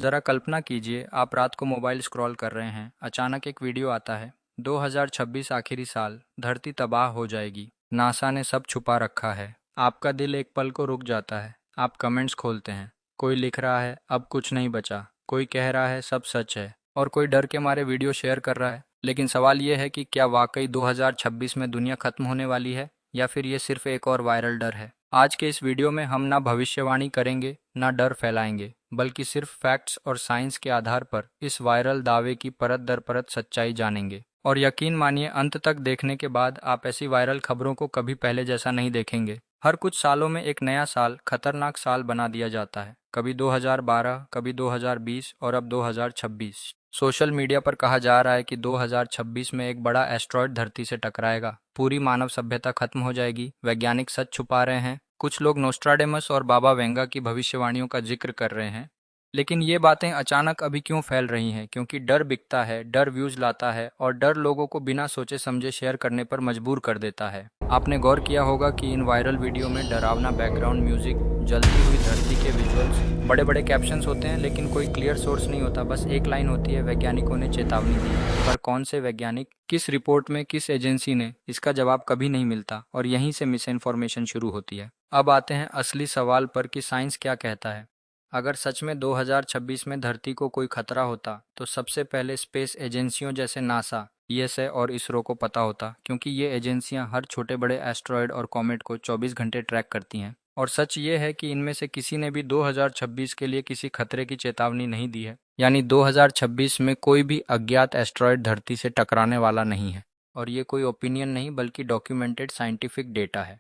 ज़रा कल्पना कीजिए, आप रात को मोबाइल स्क्रॉल कर रहे हैं, अचानक एक वीडियो आता है। 2026 आखिरी साल, धरती तबाह हो जाएगी, नासा ने सब छुपा रखा है। आपका दिल एक पल को रुक जाता है। आप कमेंट्स खोलते हैं, कोई लिख रहा है अब कुछ नहीं बचा, कोई कह रहा है सब सच है, और कोई डर के मारे वीडियो शेयर कर रहा है। लेकिन सवाल ये है कि क्या वाकई 2026 में दुनिया खत्म होने वाली है, या फिर ये सिर्फ एक और वायरल डर है। आज के इस वीडियो में हम ना भविष्यवाणी करेंगे, ना डर फैलाएंगे, बल्कि सिर्फ फैक्ट्स और साइंस के आधार पर इस वायरल दावे की परत दर परत सच्चाई जानेंगे। और यकीन मानिए, अंत तक देखने के बाद आप ऐसी वायरल खबरों को कभी पहले जैसा नहीं देखेंगे। हर कुछ सालों में एक नया साल खतरनाक साल बना दिया जाता है। कभी 2012, कभी 2020 और अब 2026। सोशल मीडिया पर कहा जा रहा है कि 2026 में एक बड़ा एस्ट्रॉयड धरती से टकराएगा, पूरी मानव सभ्यता खत्म हो जाएगी। वैज्ञानिक सच छुपा रहे हैं, कुछ लोग नोस्ट्राडेमस और बाबा वेंगा की भविष्यवाणियों का जिक्र कर रहे हैं। लेकिन ये बातें अचानक अभी क्यों फैल रही हैं? क्योंकि डर बिकता है, डर व्यूज लाता है, और डर लोगों को बिना सोचे समझे शेयर करने पर मजबूर कर देता है। आपने गौर किया होगा कि इन वायरल वीडियो में डरावना बैकग्राउंड म्यूजिक, जलती हुई धरती के विजुअल्स, बड़े बड़े कैप्शंस होते हैं, लेकिन कोई क्लियर सोर्स नहीं होता। बस एक लाइन होती है, वैज्ञानिकों ने चेतावनी दी है। पर कौन से वैज्ञानिक, किस रिपोर्ट में, किस एजेंसी ने, इसका जवाब कभी नहीं मिलता, और यहीं से मिस इन्फॉर्मेशन शुरू होती है। अब आते हैं असली सवाल पर कि साइंस क्या कहता है। अगर सच में 2026 में धरती को कोई खतरा होता, तो सबसे पहले स्पेस एजेंसियों जैसे नासा, ईएसए और इसरो को पता होता, क्योंकि ये एजेंसियां हर छोटे बड़े एस्ट्रॉयड और कॉमेट को 24 घंटे ट्रैक करती हैं। और सच ये है कि इनमें से किसी ने भी 2026 के लिए किसी खतरे की चेतावनी नहीं दी है। यानी 2026 में कोई भी अज्ञात एस्ट्रॉयड धरती से टकराने वाला नहीं है। और ये कोई ओपिनियन नहीं, बल्कि डॉक्यूमेंटेड साइंटिफिक डेटा है।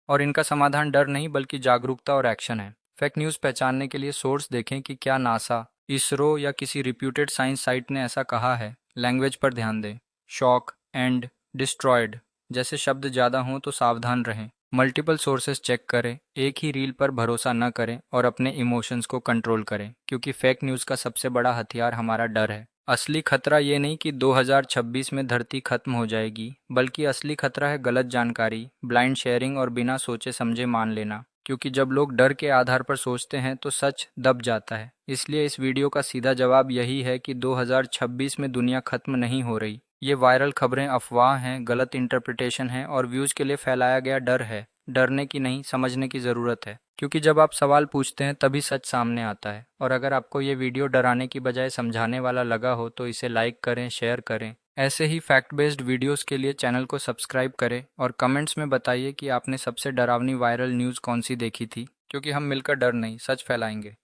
और इनका समाधान डर नहीं, बल्कि जागरूकता और एक्शन है। फेक न्यूज़ पहचानने के लिए सोर्स देखें कि क्या नासा, इसरो या किसी रिप्यूटेड साइंस साइट ने ऐसा कहा है। लैंग्वेज पर ध्यान दें। शॉक, एंड, डिस्ट्रॉयड जैसे शब्द ज़्यादा हों तो सावधान रहें। मल्टीपल सोर्सेस चेक करें, एक ही रील पर भरोसा न करें, और अपने इमोशंस को कंट्रोल करें, क्योंकि फेक न्यूज़ का सबसे बड़ा हथियार हमारा डर है। असली खतरा ये नहीं कि 2026 में धरती खत्म हो जाएगी, बल्कि असली खतरा है गलत जानकारी, ब्लाइंड शेयरिंग और बिना सोचे समझे मान लेना। क्योंकि जब लोग डर के आधार पर सोचते हैं तो सच दब जाता है। इसलिए इस वीडियो का सीधा जवाब यही है कि 2026 में दुनिया खत्म नहीं हो रही। ये वायरल खबरें अफवाह हैं, गलत इंटरप्रिटेशन है, और व्यूज के लिए फैलाया गया डर है। डरने की नहीं, समझने की ज़रूरत है। क्योंकि जब आप सवाल पूछते हैं तभी सच सामने आता है। और अगर आपको ये वीडियो डराने की बजाय समझाने वाला लगा हो तो इसे लाइक करें, शेयर करें। ऐसे ही फैक्ट बेस्ड वीडियोस के लिए चैनल को सब्सक्राइब करें, और कमेंट्स में बताइए कि आपने सबसे डरावनी वायरल न्यूज़ कौन सी देखी थी। क्योंकि हम मिलकर डर नहीं, सच फैलाएंगे।